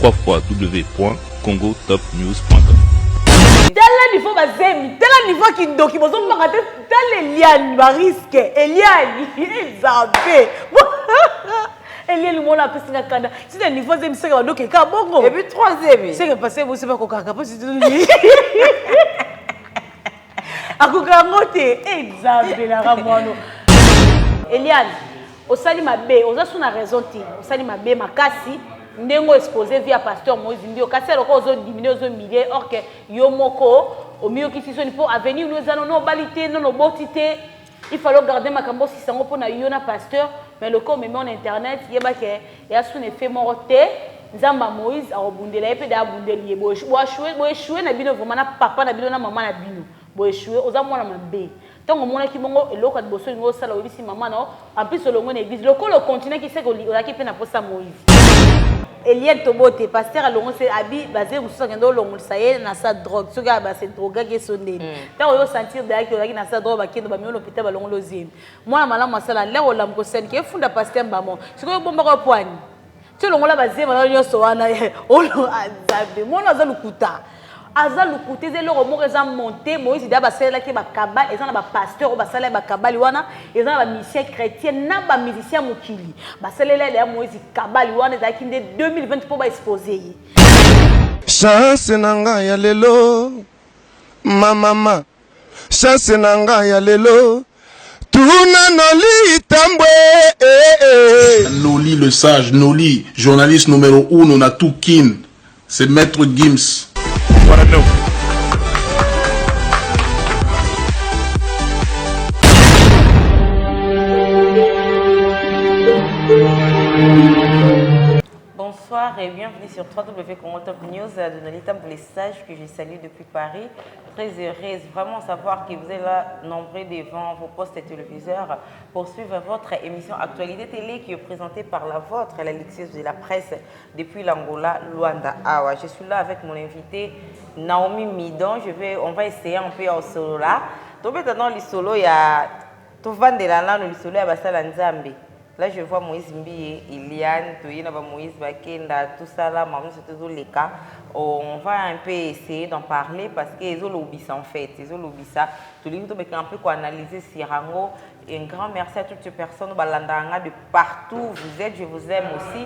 www.congotopnews.com. Tel niveau bazemi, tel niveau qui documente, tel Eliane va risquer, Eliane, Zambé. Eliane le monde a plus de Canada. C'est un niveau zemi, c'est donc il bon. Et puis troisième. C'est que passé vous c'est pas quoi capable c'est tout. Akukangote, Zambé la ramono. Eliane, au sali mabe, aux asu na raison ti, au sali mabe makasi. Ndengo exposé via pasteur Moïse Mbio kasi aloko ozo diminuer ozo millier or que yo moko au mieux qui sisoni pour avenir nous allons balité non botité il fallait garder makambo si sango pour na yo na pasteur mais le comme même en internet yeba ke ya sous effet moroté nzamba Moïse a rebundela epé da bundeli bo échouer na bino vraiment na papa na bino na maman na bino bo échouer oza mwana mabe tant au monde qui mongo eloko de bosso ngo sala obisi maman non en plus le longo église le continent qui sait que on a qui pe na posa Moïse Eliane Tobote, pasteur à l'ongle, c'est habit basé sur ce que l'ongle, ça y est, dans sa drogue, ce gars, c'est drogue qui est sonné. Quand on sentir d'ailleurs qu'il y a dans sa drogue, qui est dans l'hôpital, à l'ongle, moi, madame, ma salle, là, on l'a m'conscient, qui est fou de pasteur Bamon. Ce que bon, ma poigne. Tu l'ongle basé, madame, yo soana, oh, azabé, moi, on a le kuta. Azal le côté de leur mot ils ont monté Moïse il a basé là qui ba kabal ils ont ba pasteur basé là ba kabal wana ils ont ba mission chrétien na ba musicien mokili basé là là Moïse kabal wana za kinde 2020 pour ba exposer chance nanga ya lelo mama chance nanga ya lelo tuna noli tambwe Noli le sage, Noli, journaliste numéro 1 na Toukin, c'est Maître Gims. What I know. Bonsoir et bienvenue sur www.congotop News de Nolita pour les sages que je salue depuis Paris. Très heureuse vraiment savoir que vous êtes là nombreux devant vos postes téléviseurs pour suivre votre émission Actualité Télé qui est présentée par la vôtre, la luxueuse de la presse depuis l'Angola, Luanda Awa. Je suis là avec mon invité Naomi Midon. On va essayer un peu en solo là. Donc maintenant le solo il y a tout vendre là le solo à Basala Nzambe. Là, je vois Moïse Mbie, Eliane, Moïse Bakenda, tout ça là, c'est toujours les cas. On va un peu essayer d'en parler parce qu'ils ont l'obis en fait. Ils ont l'obis ça. Tout le monde un peu analyser Sirango. Et un grand merci à toutes ces personnes de partout où vous êtes. Je vous aime aussi.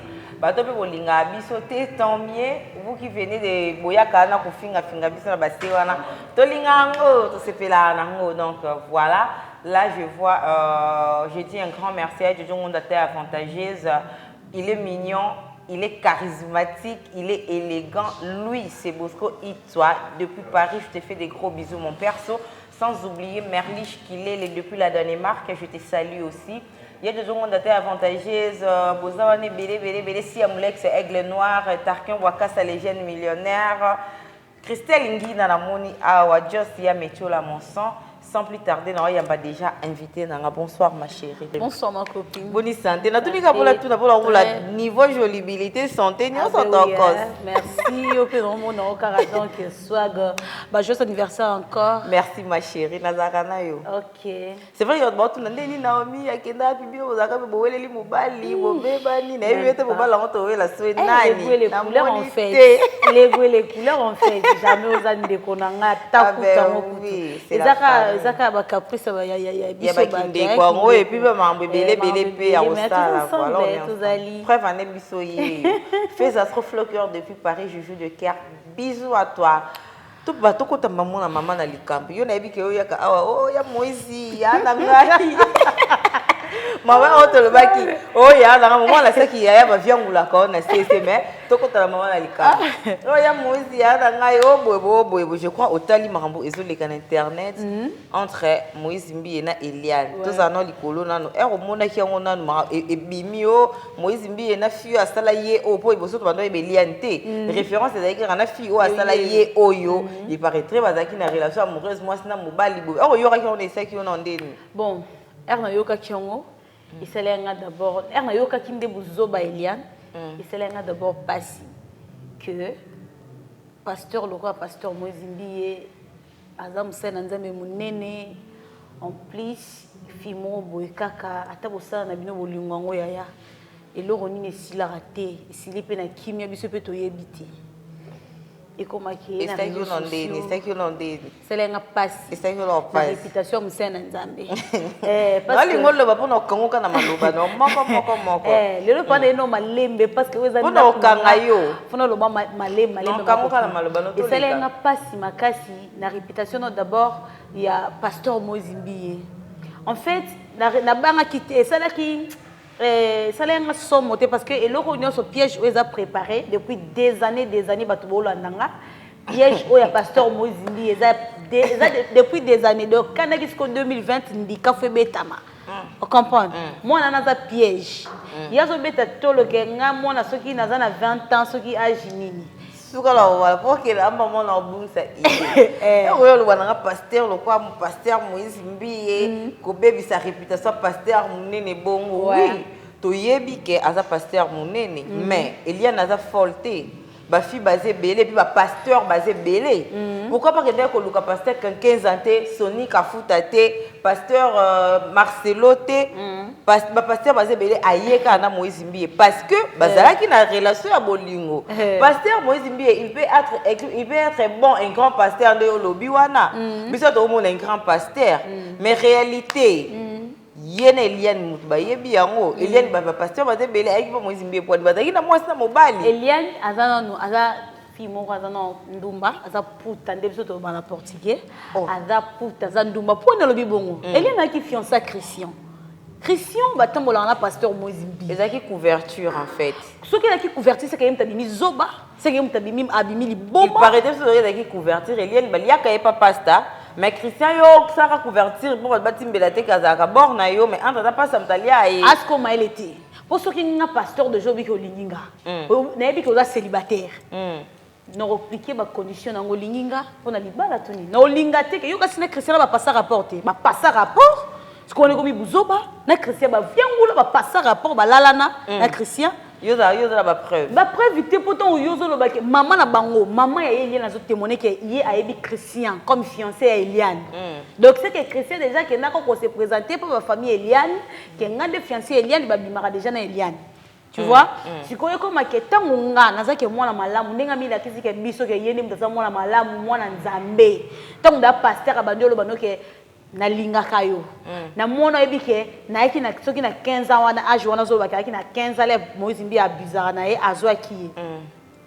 Tant mieux. Vous qui venez de Boyakana, Kofinga, Finga, Bissana, Bastiwana, Tolingango, tout ce là. Donc voilà. Là, je vois, je dis un grand merci à Jojo Mondate avantageuse. Il est mignon, il est charismatique, il est élégant. Lui, c'est Bosco Itwa. Depuis Paris, je te fais des gros bisous, mon perso. Sans oublier Merlich qu'il est depuis la Danemark. Je te salue aussi. Il y a Jojo Mondate avantageuse. Bozawane Bélé, Siamoulex, Aigle Noir, Tarkin Wakasa, légende millionnaire. Christelle Ngui, Nanamoni, Awa, Josia Metiola, mon sang. Sans plus tarder, nous avons déjà invité. Bonsoir ma chérie. Bonsoir ma copine. Bonne santé. Nous avons tout niveau jolibilité, santé, nous sommes en cause. Merci au pédon mon nom, Caradan, que swag. Joyeux anniversaire encore. Merci ma chérie. Nazarana yo. Ok. C'est vrai, il y a beaucoup de Naomi, Akenda, Bibi, Ozaka, Boweli, Mobali, Bobebani, Naïvete, Bobala, on te la souhaite. Les couleurs en fait. Les couleurs en fait. Jamais aux années de Konanga, Takutango. C'est la Zaka ba caprice ba ya biso ba ndeko et puis ba mambo belé pe ya osala voilà preuve en biso yé fais astrofloqueur depuis Paris je joue de cœur bisous à toi tout ba to kota maman na maman na likambi yo na yebi ke yo ya ka awa oh ya Moïse ya na ngai maman on te le baki oh ya na maman la saki ya ba viangula ko na cc mais to kota la maman na likambi oh ya Moïse ya na ngai oh boy je crois otali marambo ezoleka na internet entre Moïse Mbie na Eliane tous anon likolo nano ero mona ki yango nano ma e bimi o Moïse Mbie na fio asala ye o po iboso to bando e Eliane te référence ezaki na fio asala ye oyo il paraîtrait bazaki na relation amoureuse moi sina mobali bo ero yoka ki on esaki on ndeni bon erna yoka kiongo iselenga d'abord erna yoka kinde buzoba Eliane iselenga d'abord passi que pasteur le roi pasteur Moïse Mbie azam sena nzambe munene en plus fimo boy kaka ata bosala na bino bolingo ngo yaya et le roni ne s'il a raté s'il est pena kimia biso pe to yebiti et comme qui na réseaux sociaux c'est la passe la réputation musena nzambe parce que ngolo ba pona kangoka na maloba no moko le pande no malembe parce que weza pona okanga yo pona lo malembe kangoka na maloba no to c'est la passe makasi na réputation d'abord il y a pasteur Mozimbi en fait na banga quitté ça là qui ça l'a sommoté parce que l'Europe ce piège où ils ont préparé depuis des années batubolo andanga piège où il y a pasteur Mozimbi depuis des années donc quand jusqu'en 2020 ndika fait betama on comprend moi on a un piège il y a ce beta tolo que nga moi na soki na 20 ans soki âge nini sukala wala pour que la maman na bunsa oyo lo wana pasteur lo kwa pasteur Moïse Mbiye ko bebi sa réputation pasteur munene bongo oui to yebi ke aza pasteur munene mais Eliane aza folté ba fi basé belé puis ba pasteur basé belé pourquoi pas que ko luka pasteur 15 ans Sony Kafuta pasteur Marcelo pasteur basé belé ayeka na Moïse Mbiye parce que bazala qui na relation ya bolingo pasteur Moïse Mbiye il peut être bon un grand pasteur de lobby wana biso to mona un grand pasteur mais réalité yene Eliane mutu ba yebi yango Eliane ba pasteur basé belé ayeki ba Moïse Mbiye pour bazaki na mwasi na mobali Eliane aza fimo azana ndumba aza puta ndebiso to bana portugais aza puta aza ndumba pona lobi bongo Eliane qui fiancé Christian batambola na pasteur Mozimbi ezaki couverture en fait ce qui est couverture c'est que yem tabimi zoba c'est que yem tabimi abimi liboma il paraît que c'est ezaki couverture Eliane baliaka pas pasta mais Christian yo saka couverture pour batimbela te kazaka borna yo mais entre ta pasta mtalia et asko maelete pour ce qui nga pasteur de jobi ko linginga na yebi ko za célibataire na repliquer ba condition na ngolinginga pona libala toni na olinga te ke yo kasi na Christian ba passer rapport te ba passer rapport ce qu'on est comme buzoba na Christian ba viangula ba passer rapport ba lalana na Christian yo za ba preuve vite pourtant yo zo lo ba ke maman na bango maman ya Eliane zo témoigner que yé a yebi Christian comme fiancé à Eliane donc c'est que Christian déjà que na ko se présenter pour la famille Eliane que ngande fiancé Eliane ba bimara déjà na Eliane tu vois si ko yeko maketa ngunga nazake mwana malamu ndenga mila kizike biso ke yene mtaza mwana malamu mwana nzambe tant da pasteur abandolo bano ke na linga kayo na mwana ebike na yeki na soki na 15 ans wana âge wana zo bakaki na 15 ans le Moïse Mbiye abizara na ye azwa ki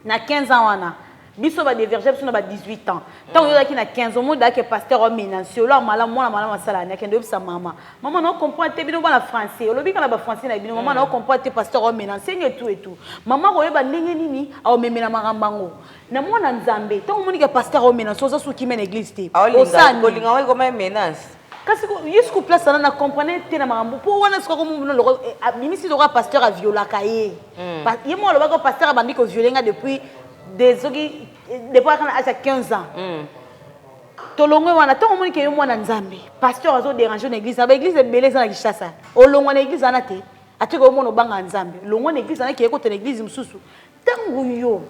na 15 ans wana biso ba diverger biso na ba 18 ans tant yo ki na 15 ans mo da ke pasteur o menancier lo malamu mwana malamu sala na kende bisa mama no comprend te bino bana français olobi kana ba français na bino mama no comprend te pasteur o menancier et tout mama ko yeba ndenge nini a memela makambango na mwana nzambe tant moni ke pasteur o menancier oza suki mena église te osani kolinga wa ko menace kasi yesiko place na comprendre te na makambo po wana siko ko mo lo bimisi lo pasteur a viola kaye ye mo lo ba ko pasteur abandi ko violenga depuis depuis à 15 ans. Tolongwe wana tant moni ke yo mwana nzambe pasteur azo déranger na église ba église beleza na Kishasa olongwa na église ana te atiko mona banga nzambe longwa na église ana ke ko te na église mususu tangu yo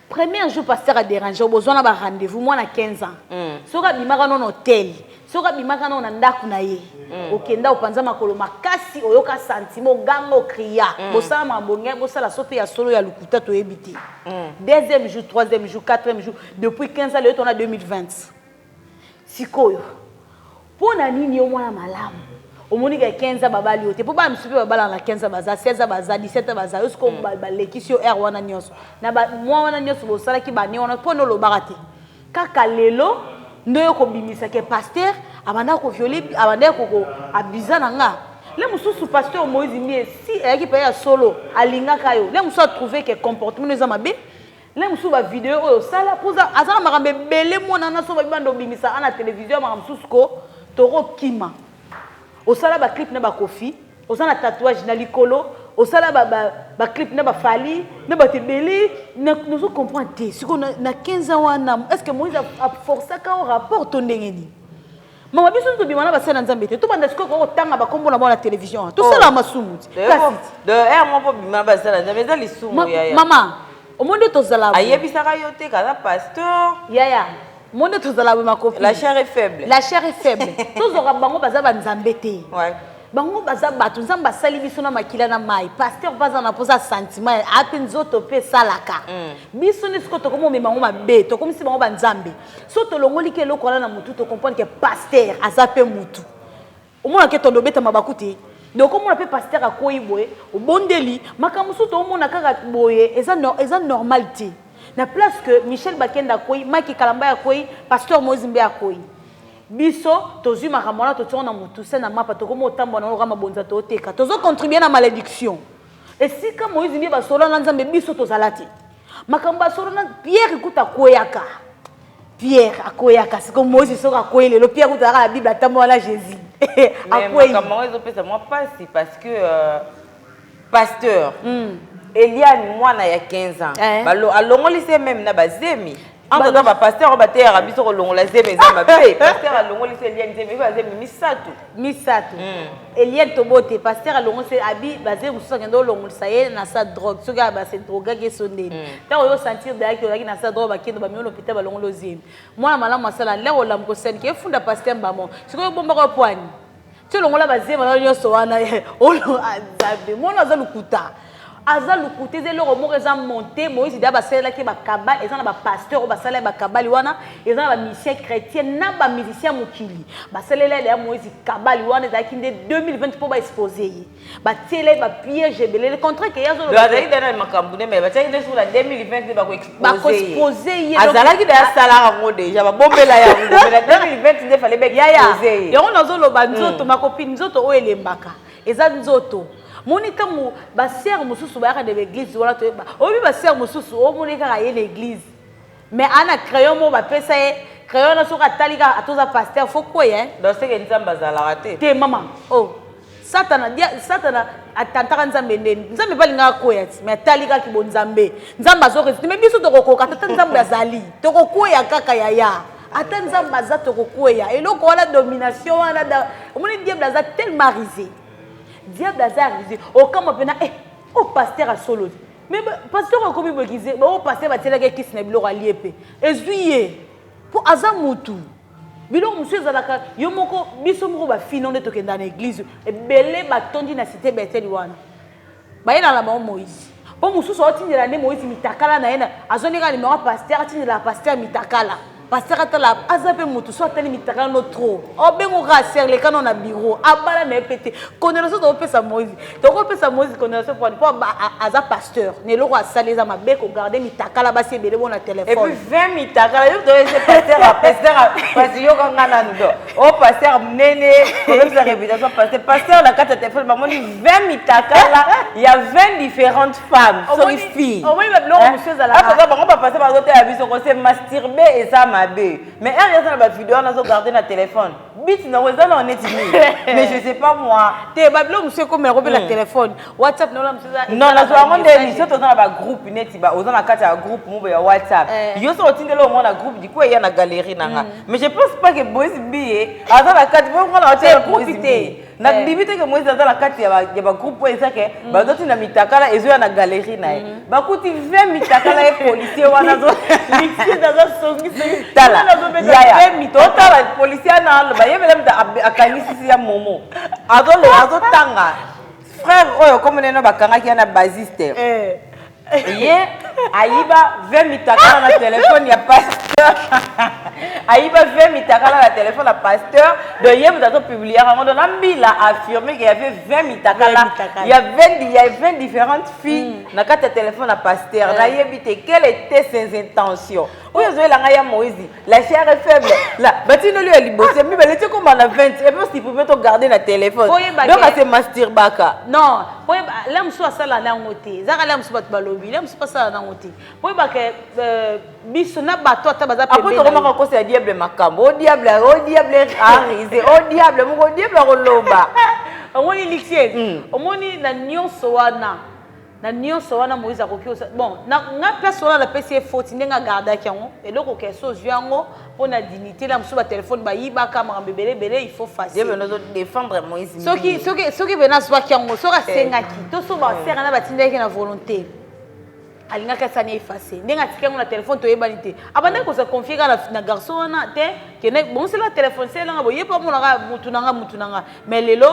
premier jour pasteur a dérangé au besoin na rendez-vous moi na 15 ans soka bimaka non hôtel soka bimaka non ndaku na ye okenda opanza makolo makasi oyoka sentiment gango cria bosala mabonge bosala sope ya solo ya lukuta to ebiti deuxième jour troisième jour quatrième jour depuis 15 ans le on a 2020 sikoyo pona nini yo mwana malamu omoni ka 15 ans babali ote po ba msupe babala na 15 ans baza 16 ans baza 17 ans baza usko balekisio r wana nyonso na ba mwa wana nyonso bosala ki bane wana pono lo barate kaka lelo ndoyo ko bimisa ke pasteur abanda ko violer abanda ko abuser nanga le mususu pasteur Moïse Mbiye si ayaki pa ya solo alinga kayo le musu a trouvé que comportement nous amabe le musu ba vidéo oyo sala poza azana makambe bele mona na so ba bando bimisa ana télévision makamsusu ko toro kima osala ba clip na ba kofi osala tatouage na likolo osala ba clip na ba fali na ba tebeli nous comprend te siko na 15 ans wana est-ce que Moïse a forcé ka au rapport to ndengeni mama biso to bimana ba sala nzambe te to banda siko ko tanga ba kombo na ba télévision to sala masumu de mo po bimana ba sala nzambe za lisumu ya mama omonde to zala ayebisaka yo te kaza pasteur ya monde to zala ma copine la chair est faible tous aura bango baza ba nzambe te ouais bango baza bato nzamba sali biso na makila na mai pasteur baza na posa sentiment ape nzoto pe salaka biso ni siko to komo me bango mabe to comme si bango banzambe so to longoli ke loko na mutu to comprendre que pasteur azape mutu omona ke to lobeta mabakuti donc omona pe pasteur akoyi boye obondeli makamusu to omona kaka boye eza normalité na place que Michel Bakenda koyi Maki Kalamba ya koyi pasteur Mozimbe ya koyi biso tozui makamona to tsona mutu sena mapa to komo tambo na ngama bonza to teka tozo contribuer na malédiction et si ka Mozimbe ba solo na nzambe biso to zalati makamba solo na Pierre kuta koyaka Pierre akoyaka siko Moïse soka koyele le Pierre kuta la Bible tambo na Jésus akoyi makamba ezo pesa moi pas parce que pasteur Eliane mwana ya 15 ans balo alongolise même na bazemi entre ba pasteur ba terre biso ko longola zemi za mabe pasteur alongolise Eliane zemi ba zemi misatu Eliane tobote pasteur alongolise abi bazemi mususu ngendo longolisa ye na sa drogue soka ba se drogue ke sondeni ta yo sentir da ki na sa drogue ba kendo ba mi l'hôpital ba longolo zemi mwana malamu asala le olam ko sen ke funda pasteur mbamo siko bomba ko poani tu longola bazemi na nyoso wana olo azabe mwana azalukuta azalukuta ze loko moko eza monté Moïse da basala ke ba kabal eza na ba pasteur o basala ba kabali wana eza na ba musicien chrétien na ba musicien mokili basala ya Moïse kabali wana za kinde 2020 pour ba exposer ba télé ba piège belé le contrat que yazo le azali dans makambu ne mais ba télé sur la 2020 ba ko exposer azala ki da sala ngo déjà ba bombela ya ngo mais 2020 ne fallait ba exposer ya on azo lo ba nzoto makopini nzoto o elembaka eza nzoto Monika mu ba sœur mususu ba de l'église wala to ba obi ba sœur mususu o monika ka ye l'église mais ana crayon mo ba pesa ye crayon na soka talika atoza pasteur faut quoi hein donc c'est que nzamba za la raté te maman oh satana atantaka nzambe ndeni nzambe balinga koya mais talika ki bonzambe nzamba zo resiste mais biso to kokoka tata nzambe azali to kokoya kaka yaya ata nzamba za to kokoya eloko wala domination wana da omoni diable za tellement risé diable a arrivé au camp pena au pasteur a solo mais pasteur a comme bogisé au pasteur va tela ki sina biloko aliépe ezuye pour azamutu biloko monsieur zalaka yo moko biso moko ba fino nde tokenda na église ebele batondi na cité Bethel wana ba yena la Moïse po mususu otindela ne Moïse mitakala na yena azonika numéro pasteur atindela pasteur mitakala pasteur atala azape mutu so atali mitakala no trop obengo raser le kana na bureau abala na pété connaissance to pesa Moïse connaissance pour aza pasteur ne lo asali za mabe ko garder mitakala basi ebele bona téléphone et puis 20 mitakala yo doit se pasteur parce que yo kangana ndo o pasteur nene comme ça réputation pasteur la carte téléphone ba moni 20 mitakala il y a 20 différentes femmes so filles au moins le monsieur zala ah ba ba pasteur ba dote ya biso ko se masturber et ça mais elle y a la vidéo on a regardé na téléphone bit na weza na honnête mais je sais pas moi te bablo monsieur comme robé la téléphone WhatsApp non non la soirée on est ici dans la groupe net ba ozana kati ya groupe mo ya WhatsApp yo so otindelo mo na groupe du coup il y a na galerie nanga mais je pense pas que Moïse Bié aza la kati bo ngona hotel Moïse Bié na limite que Moïse aza la kati ya ba groupe po ezake ba doti na mitakala ezo ya na galerie na ba kuti 20 mitakala e policier wana zo lixi dans songi tala ya mitotala policier na ba yebele mta akanisi ya momo azo tanga frère oyo comme neno bakanga ki na basiste ye ayiba 20 mitakala na téléphone ya pasteur ayiba 20 mitakala na téléphone ya pasteur de ye mtato publier on a mbila affirmé qu'il y avait 20 mitakala il y a 20 différentes filles na carte téléphone ya pasteur na yebite quelles étaient ses intentions oyo zo la ngaya Moïse la chair est faible là batino lui libosé mais elle était comme na 20 et puis il pouvait te garder na téléphone donc à se masturbaka non là musu asala na ngote zaka là musu bat balobi là musu pasala na ngote po ba ke biso na bato ata baza pembe après to komaka ko se diable makambo o diable arisé o diable mo diable rolomba omoni lixie omoni na nyonso wana Moïse akoki bon na personne la PC faute ndenga garda kiango eloko ke so yango pona dignité la musu ba téléphone ba yiba kamera bebele il faut facile Dieu nous défendre Moïse soki bena swa kiango soka sengaki to so ba serra na batindaki na volonté alinga ka sani effacer ndenga tikango na téléphone to yebani te abanda ko se confier na garçon wana te que bon c'est la téléphone c'est là bo yepa monaka mutunanga mais lelo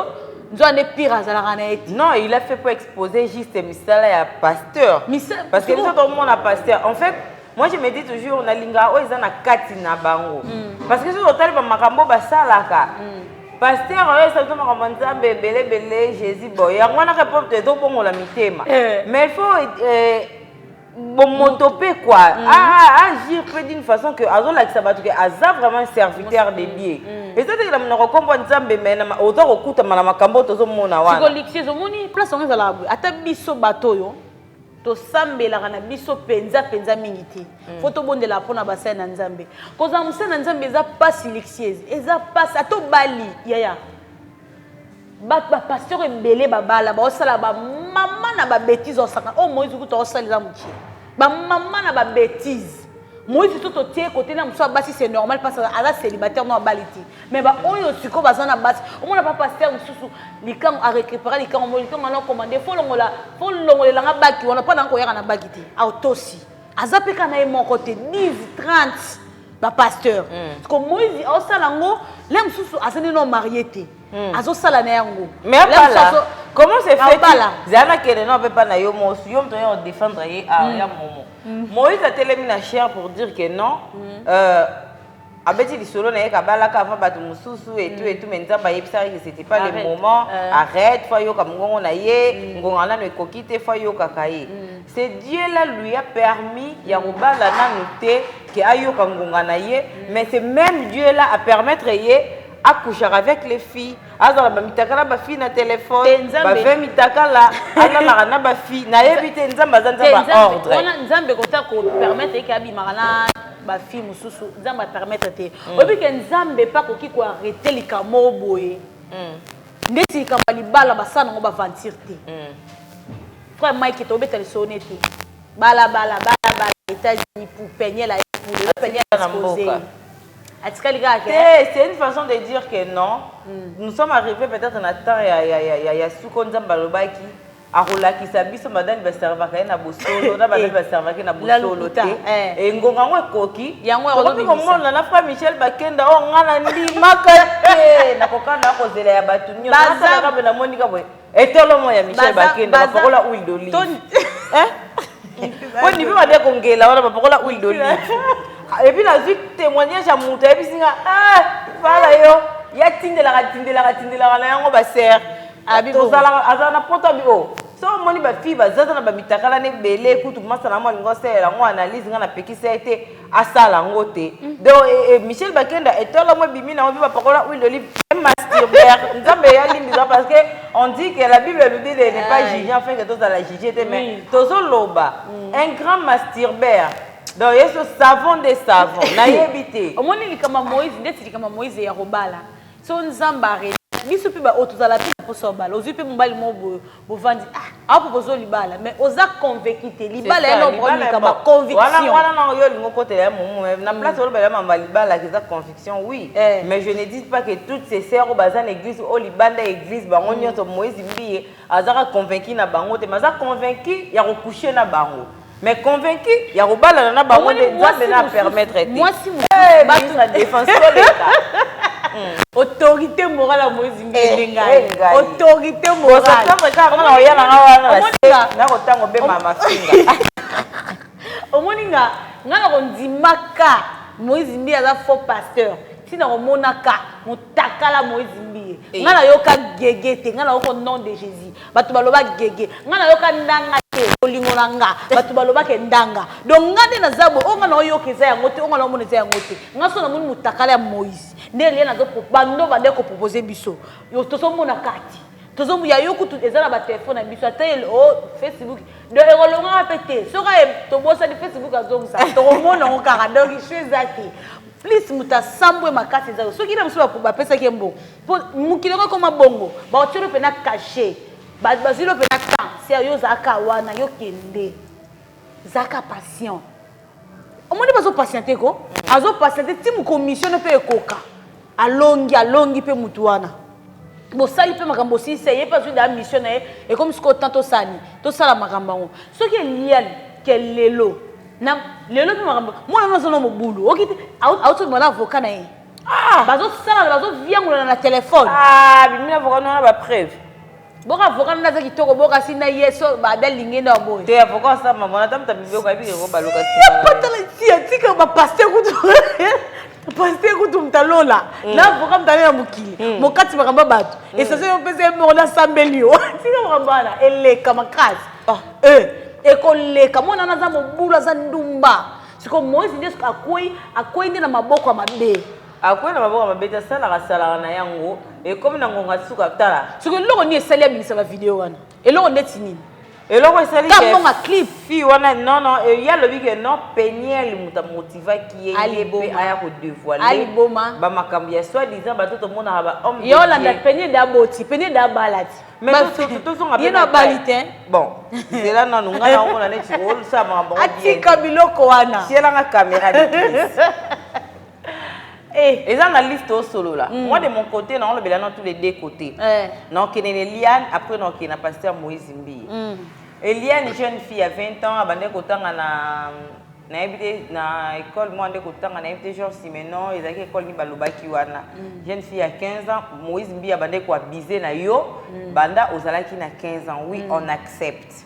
Non, il a fait pour exposer juste Misala et pasteur. Parce que les autres monde a pasteur. En fait, moi je me dis toujours, on a linga o ils en a kati na bango. Parce que ce hôtel ba makambo ba salaka. Pasteur oyo ça toma comme nzambe belé Jésus boy. Ya ngwana ka pop te do bongo la mitema. Mais il faut bon motopé quoi. Agir d'une façon que azo la sabatu que aza vraiment serviteur de Dieu. Et ça c'est que la mna rekombo nzambe mais na auto okuta na makambo tozo mona wana. Psychologie zo moni place on ezala ata biso bato yo. To sambela na biso penza mingi te foto bondela pona basai na nzambe koza musa na nzambe eza passe lixieuse eza passe ato bali yaya ba pasteur ebele babala ba osala ba mama na ba bêtise osaka o Moïse kuto osala muti ba mama na ba bêtise Moïse tout tie côté na musa basi c'est normal parce que ala célibataire no baliti mais ba oyo siko bazana basi o mona pas pasteur mususu likang a récupérer likang mo likang na commander faut longola nga baki on pas na ko yaka na baki te autosi azapeka na mon côté 10 30 ba pasteur parce que Moïse o sala ngo le mususu asene no marié te azo sala na yango mais là comment c'est fait zana kele non peut pas na yo mo yo mto yo défendre ya momo Moïse a télé na cher pour dire que non abeti lisolo na yeka balaka avant batu mususu et tout mais nzamba yebisa que c'était pas le moment arrête fa yo comme ngongo na ye ngonga na ekokite fa yo kakaye c'est Dieu là lui a permis ya robala na noter que ayo ngonga na ye mais c'est même Dieu là a permettre ye à coucher avec les filles azala ba mitakala ba fille na téléphone ba fait mitakala ana na ba fille na yebite nzamba nzamba ordre ona nzambe kota ko permettre que abimaka na ba fille mususu nzamba permettre te obi ke nzambe pa ko ki ko arrêter likamo boye ndeti kamba libala basana ngo ba ventir te frère Mike to beta sonné te bala États-Unis pour peigner la pour peigner la exposer. C'est une façon de dire que non. Nous sommes arrivés peut-être en temps il y a Soukonzamba Lobaki a rolaki sabiso madame va servir na bosolo na bana va servir na bosolo te et ngonga ngwe koki yango ko mona na frère Michel Bakenda o ngana ndi makate na kokana ko zela ya batu nyo na ka na monika boy etolo mo ya Michel Bakenda ba kola huile d'olive on ni va de kongela wala ba kola huile d'olive. Et puis la vie témoignage à monter et puis singa voilà yo ya tindela na yango ba ser tozala azana poto bio so moni ba fille ba zaza na ba mitakala ne belé kutu masala mo lingo sela ngo analyse nga na pekisa été asala ngote donc Michel Bakenda etola mo bimi na mo ba pakola huile d'olive masturbaire nzambe ya limbiza parce que on dit que la Bible nous dit de ne pas juger afin que tous à la juger mais tozo loba un grand masturbaire. Donc, il y a ce savon des savons. Naïbité. Au moins, il y a Moïse, il y a Moïse et Robala. Si on s'embarque, il y a des gens qui ont fait des choses. Ils ont fait des choses. Mais ils ont convaincu. Ils ont conviction. Conviction, oui. Mais je ne dis pas que toutes ces sœurs au bazar l'église, au Liban, l'église, Moïse, ils ont convaincu. Ils ont convaincu, ils ont couché na bango. Mais convaincu, il y a Robala na bango de Nzambe na permettre. Moi si vous battu la défense de l'État. Autorité morale à Moïse Ndenga. Autorité morale. Na kotango be mama finga. Omoninga ngana kondimaka Moïse Mbi aza faux pasteur. Sina omonaka mutakala Moïse Mbi. Ngana yoka gegete, ngana yoko nom de Jésus. Batu baloba gege. Ngana yoka ndanga olingolanga batu baloba ke ndanga. Donc ngade na zabo o ngana oyokeza ya ngote, o ngana omoneza ya ngote. Ngaso na moni mutakala ya Moïse. Ndele na zo bando bande ko proposer biso. Yo tozo mona kati. Tozo mu ya yoku tu ezala ba téléphone na biso atel o Facebook. De erolonga pété. Soka to bosa di Facebook azongisa. To mona ngokara donc ishezaki. Please muta sambwe makati za so kila msuba ba pesa kembo po mukiloko koma bongo ba otiro pena caché ba bazilo pena kan sérieux zaka wana yo kende zaka patient omoni bazo patienter ko azo patienter ti mu commission pe ekoka alongi pe mutu wana bo sali pe makambo si c'est pas une mission na et comme ce que tanto sani to sala makambo so ki lial kelelo na lelo pe makambo mwana no zono mobulu okiti auto mona avocat na ye bazo sala bazo viangola na téléphone bimina avocat na ba preuve Boka avocat na zaki toko boka sina yeso ba dalinge na boy. Te avocat ça maman na tam bibe ko abi ko baloka sina. Patala tia tika ba pasteur kutu. Pasteur kutu mtalola. Na avocat mtalola mukili. Mokati makamba batu. Et ça c'est pese mo na sambelio. Tika makamba eleka makasi. Ekoleka mona na za mobula za ndumba. Siko Moïse ndiye akwoi ndi na maboko ya mabe. Akwoi na maboko ya mabe ta sala na yango. Et comme na ngonga suka tala. Siko loko ni esali ya binisa ba video wana. Eloko ndeti nini? Eloko esali ke. Kamonga clip. Fi wana non il y a le big non Peniel muta motiva qui est pe aya ko dévoiler. Aliboma. Ba makambi ya soi disant ba toto mona ba homme. Yo la da Peniel da boti, Peniel da balati. Mais tout son appel. Il na balite. Bon, c'est là non nga na ngona neti rôle ça ma bon. Atika biloko wana. Si elle a la caméra de prise. Et ça, on a liste au solo là. Moi, de mon côté, on a tous les deux côtés. Donc, il y a Eliane, après, il y a pasteur Moïse Mbi. Eliane, jeune fille à 20 ans, elle a été dans l'école, moi, elle a été genre Simenon, elle a été à l'école Nibalobaki. Jeune fille à 15 ans, Moïse Mbi a été bisé na yo, banda ozalaki na 15 ans. Oui, on accepte.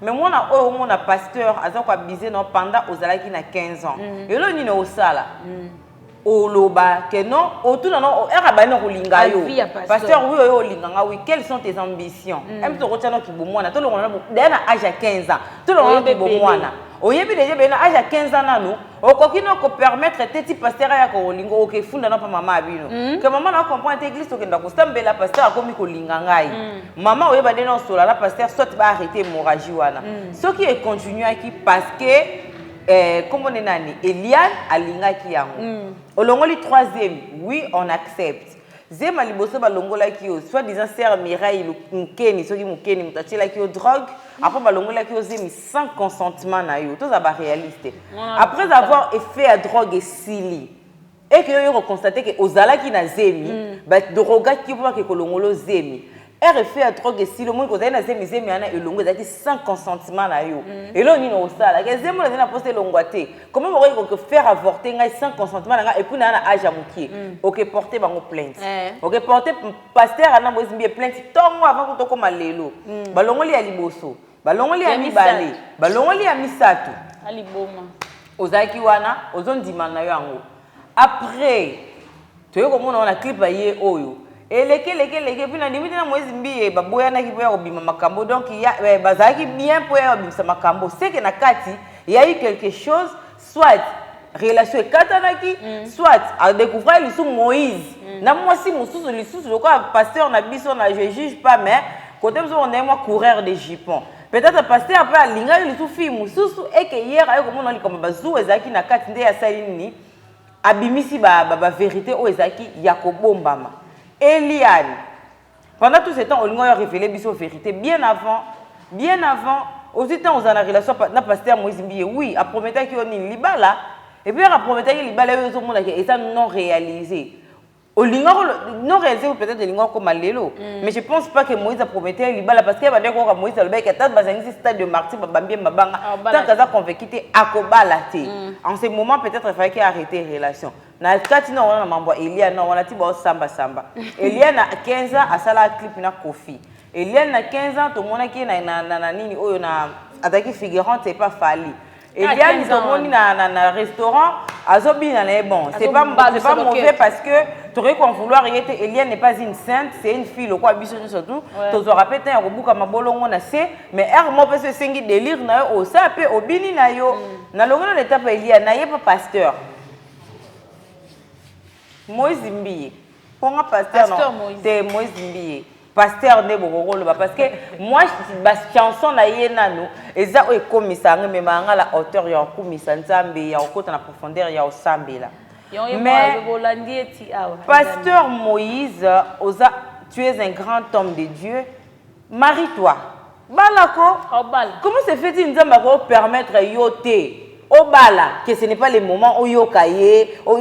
Mais moi, on a pasteur, a bisé pendant ozalaki na 15 ans. Et là, on est au sala. Oloba que non autour non era bana kolinga yo pasteur oui yo linga oui quelles sont tes ambitions même to rotana ki bomwana to lo ngona dana âge à 15 ans to lo ngona bomwana oyebi déjà bena âge à 15 ans nanu okokino ko permettre teti pasteur ya ko linga OK funda na pa mama abino que maman na comprendre te église to kenda ko stambela pasteur akomi ko linga ngai maman oyeba dena sola la pasteur soit ba arrêter hémorragie wana ce qui est continué qui parce que comme on est nani, Eliane alinga ki yango. Olongoli troisième, oui on accepte. Zema liboso ba longola ki o, soit disant sœur Mireille mukeni, soki mukeni mutachela ki o drogue, après ba longola ki o zemi sans consentement na yo. Tout ça ba réaliste. Après avoir fait à drogue et sili, et que yo constaté que ozala ki na zemi, ba droga ki po ke kolongolo zemi. Elle fait à drogue et si le monde que na zemi zemi ana elongo zaki sans consentement na yo. Et là on est au sala. Que zemi na poster longoate. Comment on peut faire avorter ngai sans consentement na et puis na âge à mukie. OK porter bango plainte. OK porter pasteur ana bozi bien plainte tongo avant ko toko malelo. Balongoli ya liboso. Balongoli ya mibale. Balongoli ya misato. Ali boma. Ozaki wana ozondima na yo yango. Après tu yo komona on a clip aye oyo. Et les puis na limite na Moïse Mbi baboya na ki boya obima makambo donc il y a bazaki bien pour obima makambo c'est que na kati il y a eu quelque chose soit relation katanaki soit à découvrir le sous Moïse na moi si mususu le sous le quoi pasteur na biso na je juge pas mais côté on est moi coureur de jupons peut-être pasteur après linga le sous fille mususu et que hier ayo comme on comme bazou ezaki na kati nde ya salini abimisi ba vérité o ezaki yakobombama. Eliane, pendant tout ce temps, on a révélé la vérité. Bien avant, aussi temps, on a la relation avec pasteur Moïse Mbi. Oui, à promettre qu'il y a une libala. Et puis à promettre qu'il y a une libala, et ça non réalisé. Au non réalisé, peut-être des lingons comme Alélo. Mais je ne pense pas que Moïse a promis qu'il libala parce qu'il y a des gens qui Moïse a dit qu'il y a un stade de martyr, tant qu'il a convaincu qu'il a cobalate. En ce moment, peut-être il fallait qu'il arrête les relations. Na kati na wana mambo Eliane na wana tiba samba. Eliane na 15 ans asala clip na Kofi. Eliane na 15 ans to mona ki na nini oyo na ataki figurante c'est pas Fali. Eliane to moni na restaurant azobi na bon, c'est pas mauvais parce que tu aurais qu'on vouloir y être Eliane n'est pas une sainte, c'est une fille le quoi biso surtout. To zo rapete ya kobuka mabolongo na se mais er mo pese sengi délire na yo o sa pe obini na yo. Na longona l'étape Eliane na ye pas pasteur. Moïse Mbi, pour un pasteur c'est Moïse Mbi, pasteur ne borolo parce que moi ma chanson na yena no eza o ekomisa ngeme manga la hauteur ya komisa nzambe ya okota na profondeur ya osambela. Mais pasteur Moïse oza tu es un grand homme de Dieu, marie-toi. Balako, comment se fait-il nzamba ko permettre yote Obala, que ce n'est pas le moment où yokaye, faut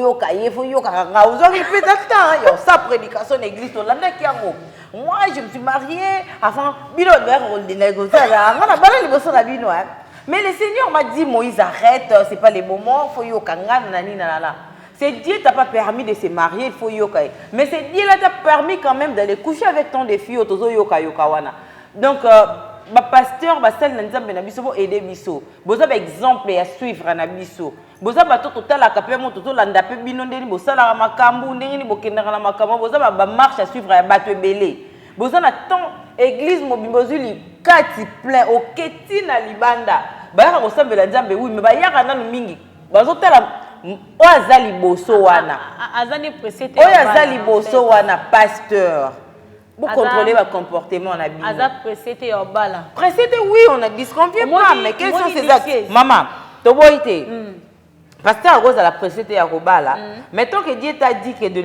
yokanga. Vous avez fait temps, yo sa prédication d'église to landa kiango. Moi, je me suis mariée avant bilo de négocier là. On a balé liboso na bino. Mais le Seigneur m'a dit Moïse arrête, c'est pas le moment, faut yokanga nani nana. C'est Dieu t'a pas permis de se marier, il faut yoka. Mais c'est Dieu là t'a permis quand même d'aller coucher avec ton défi otozo yoka wana. Donc ba pasteur ba sel na nzambe na biso bo aider biso. Boza ba exemple ya suivre na biso. Boza ba to total akapé mo to landa pe bino ndeni bo sala makambu ndeni bo kendaka na makambu boza ba marche à suivre ya bato belé. Boza na temps église mobimozuli kati plein oketi na libanda. Ba yaka ko sambela nzambe oui mais ba yaka na mingi. Bazo tala o azali boso wana. Azali précédé. O azali boso wana pasteur. Pour contrôler le comportement, on a bien. Azap précédé au bala. Précédé, oui, on a disconvient pas, mais quels sont ces actes? Maman, tu vois, pasteur Rose à la précédé à Robala. Mettons que Dieu t'a dit que de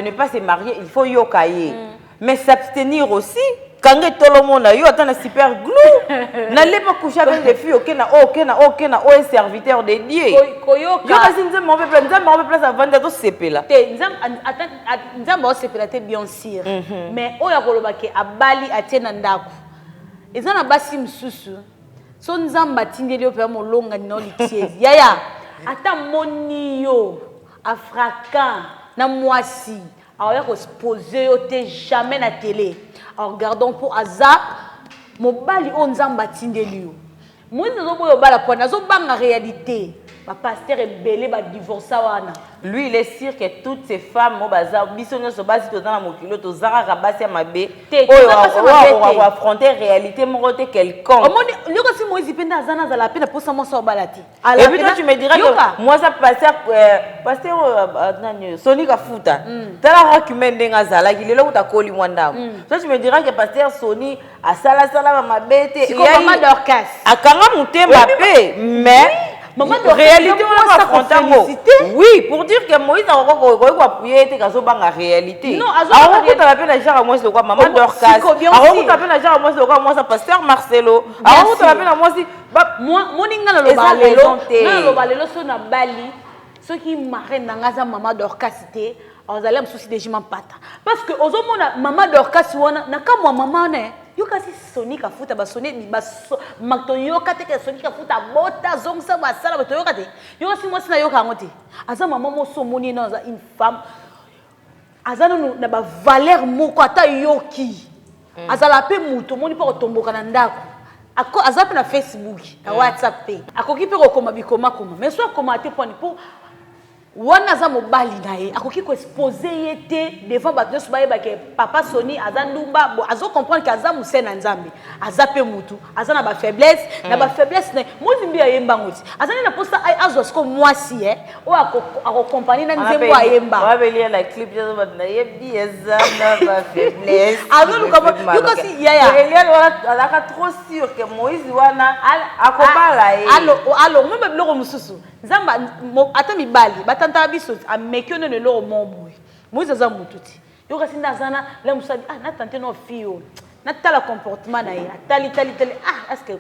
ne pas se marier, il faut yokaye. Mais s'abstenir aussi. Quand tout le monde a eu un super glou, n'allez pas coucher avec des filles, aucun serviteur de Dieu. Bien sûr. Mais oya kolobake abali atiena ndako. Ezana basi msusu. So nzamba tindeli ope molonga ni olitiezi. Yaya, ata monio africain na mwasi. Alors, il faut se poser, jamais na télé. En regardant pour Azap, mon bali on zamba tindeli. Moi, nous avons bala pour nous avons la réalité. Ma pasteur est belé, va divorcer wana. Lui, il est sûr que toutes ces femmes, au bazar, bisonno se base dans la mokilo, to zara rabasi amabe. On va affronter réalité, morote quelconque. Lui aussi, moi, il penda zana za la peine pour ça, moi, ça balati. Et puis toi, tu me diras que moi, ça pasteur, Sony Kafuta. T'as la rock humaine d'Engazala, il est là où t'as collé Wanda. Toi, tu me diras que pasteur Sony a sala ma bête. C'est comme maman d'orchestre. A kanga mouté ma paix, mais. Maman de réalité, on va affronter. Oui, pour dire que Moïse a encore appuyé et la réalité. Non, alors on a appelé la genre à moi c'est quoi maman d'orchestre. Alors on a appelé la genre à moi c'est quoi moi ça pasteur Marcelo. Alors on a appelé la moi si moi ninga le balelo. Le balelo so na Bali. Ceux qui marraient dans maman d'orchestre on allait me soucier des juments pata. Parce que aux hommes maman d'orchestre na ka moi maman né. Yo kasi Sony Kafuta ba Sony ba makto yo kate ke Sony Kafuta bota zongsa ba sala ba to yo kate yo kasi mo sina yo ka ngote aza maman mo so moni na za une femme aza no na ba valeur moko ata yoki azala pe muto moni pa otomboka na ndako ako aza pe na Facebook na WhatsApp pe akoki pe ko koma bikoma mais soit commenter pour wana za mobali nae akoki ko exposer yete devant bato so baye ke papa Sony aza ndumba bo azo comprendre que aza musena nzambe aza pe mutu aza na ba faiblesse na ba faiblesse ne mozimbi ayemba ngoti aza na posta azo sko mwasi o accompagner na nzembo ayemba on va lire la clip de na yebi eza na ba faiblesse azo luka yuko si yaya Eliane wala ka trop sûr que Moïse wana akobala allo même biloko mususu nzamba ata mibali batanta biso amekiono ne lo mombo Moïse za mututi yo kasi ndazana la musabi na tante no fio na tala comportement na ye tali est-ce que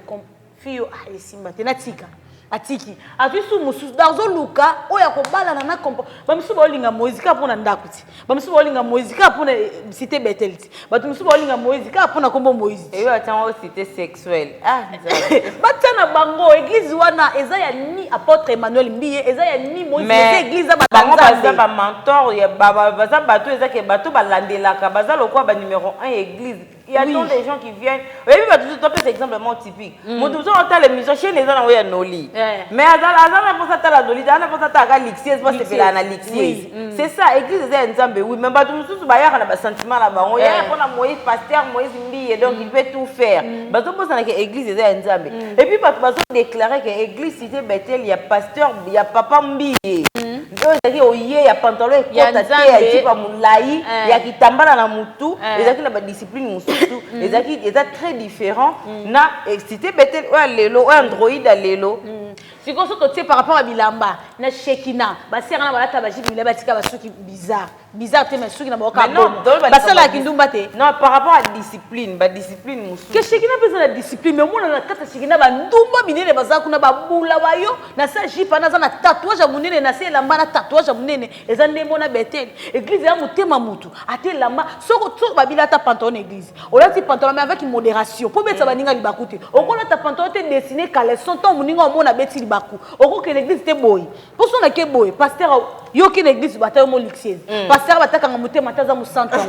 fio esimba te na tika atiki atisu mususu dazo luka oya ko bala na comportement ba musuba olinga Moïse ka pona ndakuti ba musuba olinga Moïse ka pona cité Bethelti ba musuba olinga Moïse ka pona kombo Moïse et yo atanga cité sexuelle batana bango église wana eza ya ni apôtre Emmanuel Mbiye eza ya ni Moïse église ba banza ba mentor ya baza bato eza ke bato balandelaka baza lokwa ba numéro 1 église. Il y a tant de gens qui viennent. Oui, mais tout ça, c'est exemplement typique. Mon tout ça, on a les musiciens chez les gens où il y a Noli. Mais Azala pour ça, t'as la Noli, Azala pour ça, t'as la Lixieuse, parce que c'est la Lixieuse. C'est ça, église, c'est un Nzambe, oui. Mais tout ça, il y a un sentiment là-bas. Il y a un Moïse, pasteur, Moïse Mbi, donc il peut tout faire. Mais tout ça, c'est l'église, c'est un Nzambe. Et puis, parce que déclarer que l'église, cité Bethel, il y a pasteur, il y a papa Mbi. Il y a pantalon, il y a moulaï, il y a qui tambala na mutu, il y a qui la discipline les acquis étaient très différents. Na cité Bethel ou Lelo ou Android à Lelo. Si on se par rapport à Bilamba, na Shekina, ba serana ba tabaji Bilamba tika ba suki bizarre te mais suki na ba ka bon. Ba sala kindumba te. Non, par rapport à discipline, ba discipline musu. Que Shekina besoin la discipline mais moi na kata Shekina ba ndumba binene baza kuna ba bula wayo na sa jipa na za na tatouage ya munene na se lamba na tatouage ya munene eza ndembo na Bethel. Église ya mutema mutu ate lamba soko to ba bilata pantalon église. On a dit pantalon mais avec modération. Pour mettre ça ba ninga libakute. On a ta pantalon te dessiné caleçon ton muninga o mona beti libaku. Oko que l'église te boy. Pour son que boy, pasteur yo qui l'église bataille mo lixieuse. Pasteur bataka ngamuté mataza mo centre.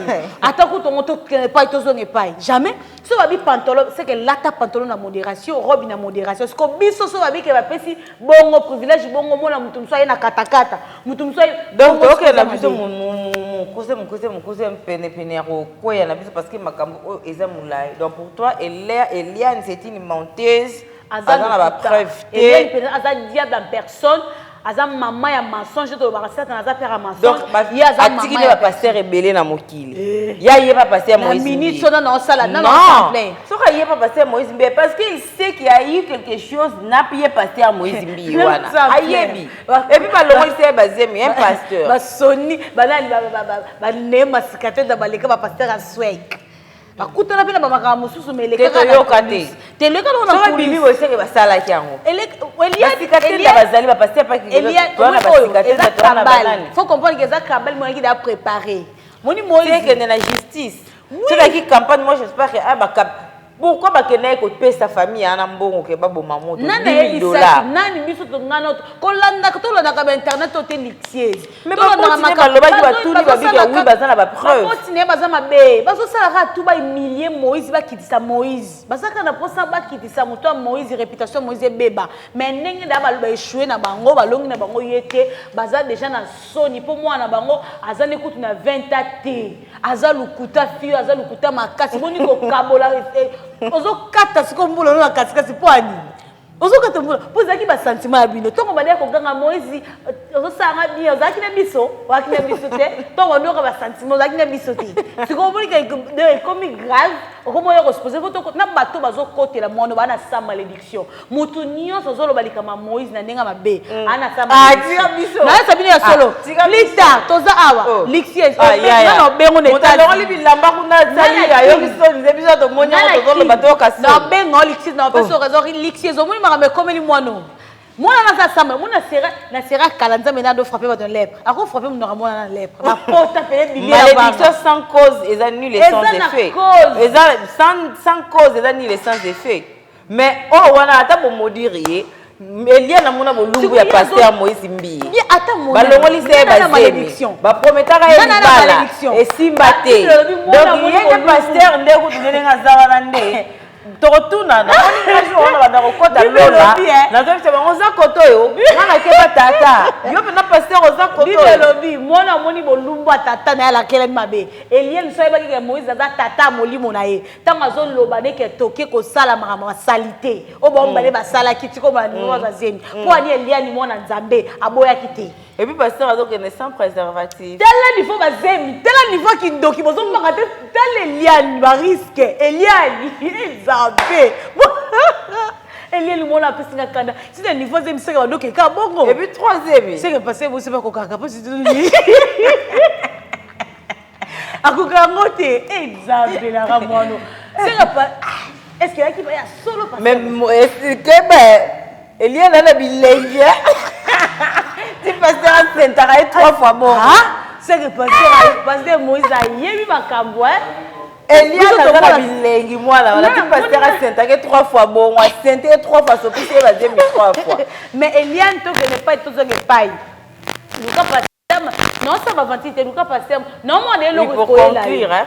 Atako to moto pas to zone pas. Jamais. So babi pantalon, c'est que lata pantalon na modération, robe na modération. Ce que biso so babi que ba pesi bongo privilège bongo mona mutu msoye na katakata. Mutu msoye donc OK na biso mon cousin pene ko ya na biso parce que makambo eza mulai. Donc pour toi Eliane c'est une menteuse. Azana ba preuve. Eliane azana diable en personne. Azam maman ya mensonge to ba sata na za père à mensonge. Donc ya azam maman ya pasteur rebelle na mokili. Ya yeba pasteur Moïse. La minute sona na sala na non. Soka yeba pasteur Moïse Mbi parce qu'il sait qu'il y a eu quelque chose n'a payé pasteur Moïse Mbi wana. Ayebi. Et puis ba longo c'est bazemi un pasteur. Ba soni ba nani ba nema sikate da baleka ba pasteur a swag. Bakutana pena ba makambo susu meleka ka yoka te. Te leka na police. So bibi bose ke basala ki yango. Eliane sikate da bazali ba pasteur pas ki. Eliane faut comprendre que ça cabal moi qui a préparé. Moni Moïse c'est que na justice. C'est la qui campagne moi j'espère que ba pourquoi ba kenai ko paie sa famille ana mbongo ke ba boma moto $10,000. Nani biso to ngana ko landa ko landa ka internet to te lixieuse. Mais ba continuer ba loba ki ba tuni ba bika oui bazana ba preuve. Ba continuer bazama be. Bazo sala ka tout ba humilier Moïse ba kitisa Moïse. Basaka na posa ba kitisa moto Moïse réputation Moïse beba. Mais ndenge da ba loba échouer na bango ba longi na bango yete baza déjà na soni pour moi na bango azane kutu na 20 ate. Aza lukuta fio aza lukuta makasi boni ko kabola ozo kata siko mbula na kasikasi po ani ozo kata mbula po zaki ba sentiment ya bino tongo balia ko ganga Moïse ozo sanga bien ozaki na biso te tongo ndoka ba sentiment ozaki na biso te siko mbuli ka de comme grave okomo yo ko supposer ko na bato bazo kotela mono bana sa malédiction mutu nyonso zo lobalika ma Moïse na ndenga mabe ana sa biso na sabine ya solo lita toza awa lixieuse na bengo ne ta lo li bilamba kuna sali ya yo biso biso to monya to bato kasi na bengo lixieuse na peso raison lixieuse omoni makambe komeli mwana mwana na sa samba mwana sera kalanza mena do frapper ba de lèpre ako frapper mon mwana na lèpre la porte appelée bilia malédiction sans cause et annule sans effet sans cause et annule sans effet mais oh wana ata bo modirier Eliane na mona bolumbu ya pasteur Moïse Mbi balongoli se bazemi ba prometaka ye bala esimba te donc yene pasteur ndeko tunenga zawana nde totuna na oni jour on va kota lola na donc c'est bon za koto yo na keba tata yo pe na pasteur za koto lobi mona moni bolumbu tata na la kele mabe Eliane so yeba ke Moïse za tata molimo na ye tanga zo loba ne ke toke ko sala mama salité o ba mbale ba sala kiti ko ba no za zemi po ani Eliane mona nzambe aboya kiti et puis pasteur azo que sans préservatif tel niveau ba zemi tel niveau ki ndoki bozo mbanga tel Eliane ba risque Eliane nzambe Eliane mona pesinga kanda c'est un niveau zemi c'est ka ndoki ka bongo et puis troisième c'est que passer vous c'est pas kokaka pas c'est akuka ngote nzambe na ramwano c'est pas est-ce que yaki ba ya solo passer même est-ce que ben Eliane na bilengi tu pasteur Sentara 3 fois bon c'est que pasteur Moïse a yebi makambo Eliane na bilengi mwana wala tu pasteur Sentara 3 fois bon wa Sentara 3 fois so pise ba demi 3 fois mais Eliane to que ne pas to que paille Luka pasteur non ça va vanter Luka pasteur non moi de lo pour conclure hein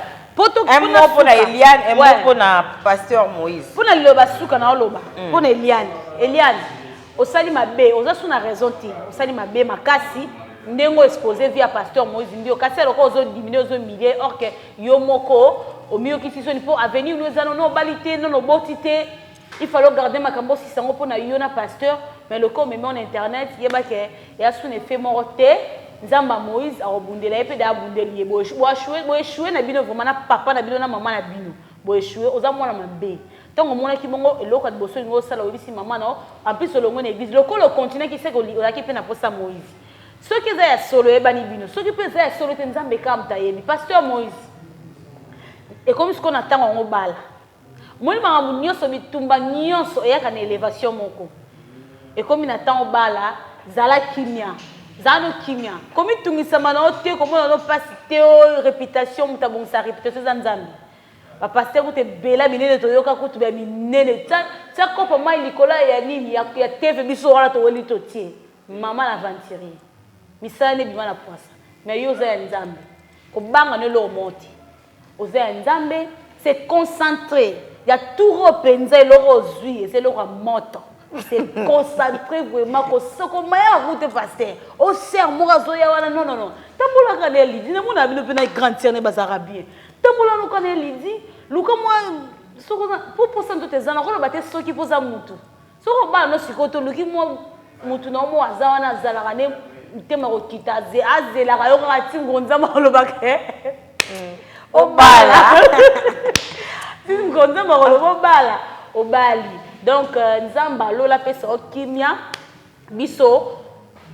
un mot pour Eliane un mot pour na pasteur Moïse pour na loba suka na loba pour Eliane osali mabe ozasu na raison ti osali mabe makasi ndengo exposé via pasteur Moïse Mbi okasi aloko ozo diminuer ozo humilier or que yo moko au mieux qui sisoni pour avenir nous allons no balité non botité il fallait garder makambo si sango pour na yo na pasteur mais le corps même en internet yeba ke ya sous effet moroté nzamba Moïse a obundela epe da bundeli bo échouer na bino vraiment na papa na bino na maman na bino bo échouer oza mwana mabe tant on a qui mongo eloko at boso ngo sala obisi maman na en plus le ngo na église le continent qui sait que la qui pe na posa Moïse ceux qui za solo e bani bino ceux qui pe za solo te nzambe kam ta yebi pasteur Moïse et comme ce qu'on attend on bala moni ma munyoso bitumba nyonso ya kana élévation moko et comme il attend bala zala kimia zano kimia comme tungisa mana ote comme on passe théo réputation mutabon sa réputation za nzambe papa pasteur ko te bela minene to yoka ko to be minene ta ko pa mai likola ya nini ya TV biso wala to weli to tie maman l'aventurier misala ne bima na poisa mais yo za ya nzambe ko banga ne lo monti oza ya nzambe c'est concentré il y a tout repenza eloko zui c'est eloko moto c'est concentré vraiment ko soko maya route pasteur au sermon azoya wana non tambola kana lidi ne mona bino pena grande sœur ne bazara bien tambola no kana lidi luka moi soko pour cent de tes ana ko ba te soki poza mutu soko ba no sikoto luki mo mutu no mo azawana zalaka ne tema ko kitaze azela ka yo ka tingonza makoloba ke obala tingonza makoloba obala obali donc nzamba lola pesa okimia biso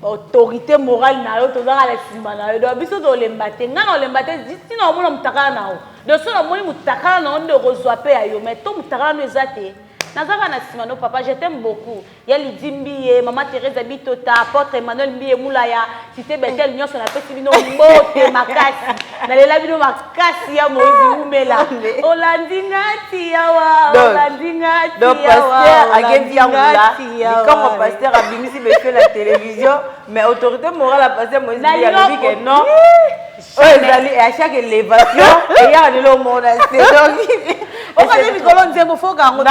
autorité morale na yo tozaka la sima na yo donc biso to lembate ngana lembate tina omona mutakala na yo donc so na moni mutakala na onde kozwa pe ayo mais to mutakala no ezate nazaka na sima no papa je t'aime beaucoup ya lidimbi maman Thérèse Bitota apôtre Emmanuel Mbiye Moulaya cité Bethel nyonso na pesi bino mbote makasi na lela bino makasi ya Moïse Umela olandingati yawa olandingati yawa donc pasteur agendi yangola comme pasteur abimisi fait la télévision mais autorité morale à pasteur Moïse Umela dit que non et à chaque élévation il y a de l'eau monde c'est donc on va dire que nzembo foka ngo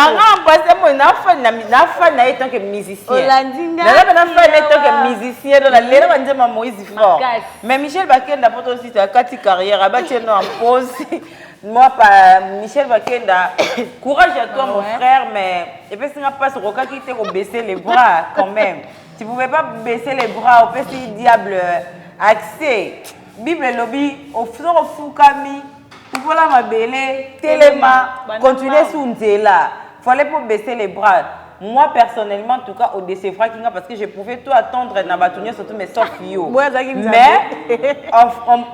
pasteur moi na fa na étant que musicien na fa étant que musicien dans la lelo nzembo Moïse fort mais Michel Bakenda pour aussi ta kati carrière abatino en pause moi pas Michel Bakenda courage à toi mon frère mais et puis ça pas sur aucun qui te baisser les bras quand même tu pouvais pas baisser les bras au petit diable accès Bible lobby au fukami voilà ma belle téléma continuer sous nzela fallait pas baisser les bras moi personnellement en tout cas au décès frakinga parce que je pouvais tout attendre na batunyo surtout mes sauf yo mais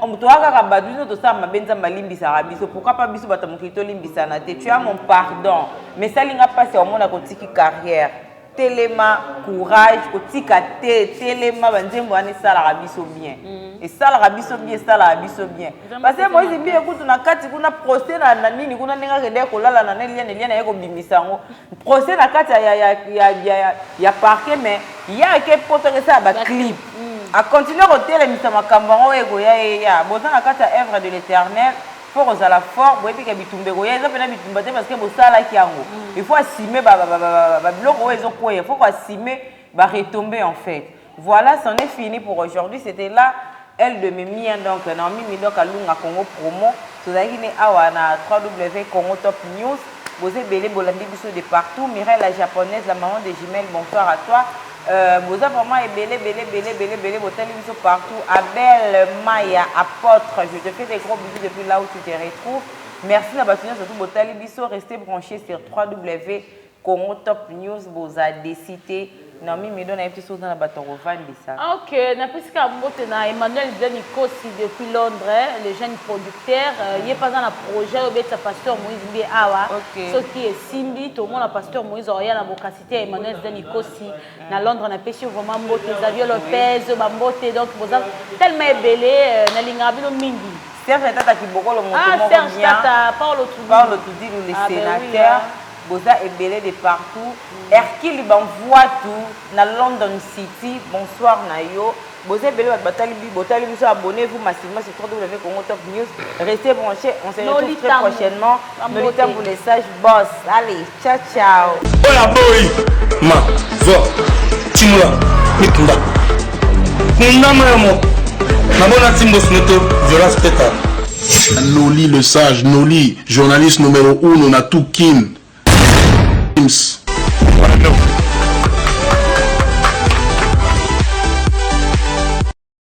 on doit ka batunyo to ça ma benza malimbisa rabiso pourquoi pas biso batamukito limbisa na te tu as mon pardon mais ça linga passer au monde à kotiki carrière téléma courage kotika téléma banzembo ani sala rabiso bien et sala rabiso bien parce que moi zibi écoute na kati kuna procès na nini kuna ninga kende kolala na neliana yeko bimisango procès na kati ya parquet mais ya ke potere ça ba clip a continuer au télémisa makambo ngo ego ya boza na kati ya œuvre de l'Éternel faut aux à la fort boye pika bitumbe ko yeza pena bitumba te parce que bosala kiango il faut assumer ba bloko ezo ko il faut assumer ba retomber en fait voilà c'en est fini pour aujourd'hui c'était là elle de Mimi donc Naomi Midok Alunga Congo promo tozaki ne awa na www Congo Top News bozé belé bolandi biso de partout Mireille la japonaise la maman de Jumelle bonsoir à toi Boza vraiment est belé botali biso partout Abel Maya apôtre je te fais des gros bisous depuis là où tu te retrouves merci na batunya surtout botali biso restez branchés sur www Congo Top News boza décité Naomi me donne un petit chose dans la bâton ça. Ok, n'a pas si qu'à monter na Emmanuel Zanikosi depuis Londres, le jeune producteur, il est pas dans le projet au bête pasteur Moïse Mbiye Awa. Ce qui est Simbi, tout le monde a pasteur Moïse Oya la bocacité Emmanuel Zanikosi na Londres on a pêché vraiment mbote Xavier Lopez, mbote donc boza tellement belé na lingabino mingi. Serge Tata Kiboko le montement bien. Serge Tata Paulo Tudi le sénateur. Boza est belé de partout. Hercule m'envoie tout na London City. Bonsoir Nayo. Boza est belé batali biso abonnez-vous massivement sur www Congo Top News. Restez branchés. On se retrouve très prochainement. Nolita pour les sages boss. Allez, ciao ciao. Hola boy. Ma zo. Timula. Mikunda. Kunda mamo. Mabona timbo sneto violence peta. Noli le sage, Noli, journaliste numéro 1 na tout kin.